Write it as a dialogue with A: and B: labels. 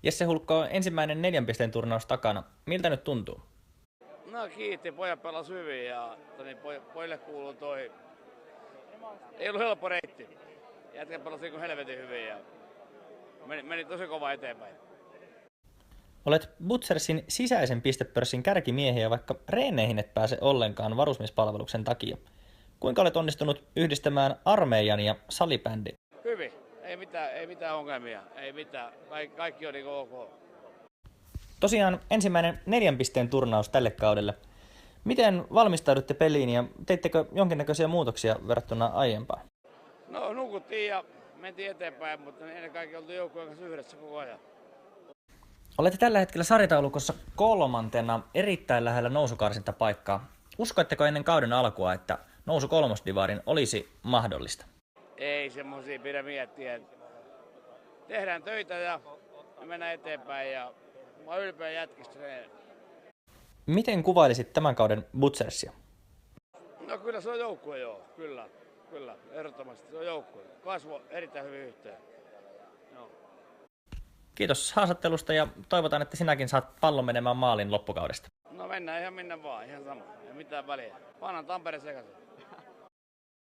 A: Jesse Hulkko, ensimmäinen 4 pisteen turnaus takana. Miltä nyt tuntuu?
B: No kiitti, pojat pelas hyvin ja pojille kuuluu toi. Ei ollut helppo reitti. Jätkä pelasi niin kuin helvetin hyvin ja meni tosi kova eteenpäin.
A: Olet Butzersin sisäisen pistepörssin kärkimiehiä, vaikka reeneihin et pääse ollenkaan varusmiespalveluksen takia. Kuinka olet onnistunut yhdistämään armeijan ja salibändin?
B: Hyvin. Ei mitään ongelmia. Ei mitään. Kaikki on niin ok.
A: Tosiaan ensimmäinen 4 pisteen turnaus tälle kaudelle. Miten valmistaudutte peliin ja teittekö jonkinnäköisiä muutoksia verrattuna aiempaan?
B: No nukuttiin ja mentiin eteenpäin, mutta ennen kaikkea oltiin joukkueen kanssa yhdessä koko ajan.
A: Olette tällä hetkellä sarjataulukossa 3. erittäin lähellä nousukarsintapaikkaa. Uskoitteko ennen kauden alkua, että nousu 3. olisi mahdollista?
B: Ei semmosia pidä miettiä. Tehdään töitä ja mennään eteenpäin ja mä oon ylpeä jätkistä.
A: Miten kuvailisit tämän kauden Butzersia?
B: No kyllä se on joukkue joo, kyllä, ehdottomasti se on joukkue. Kasvo erittäin hyvin yhteen. No.
A: Kiitos haastattelusta ja toivotaan, että sinäkin saat pallon menemään maaliin loppukaudesta.
B: No mennään ihan minne vaan, ihan sama. Ei mitään väliä. Pannaan Tampere sekaisin.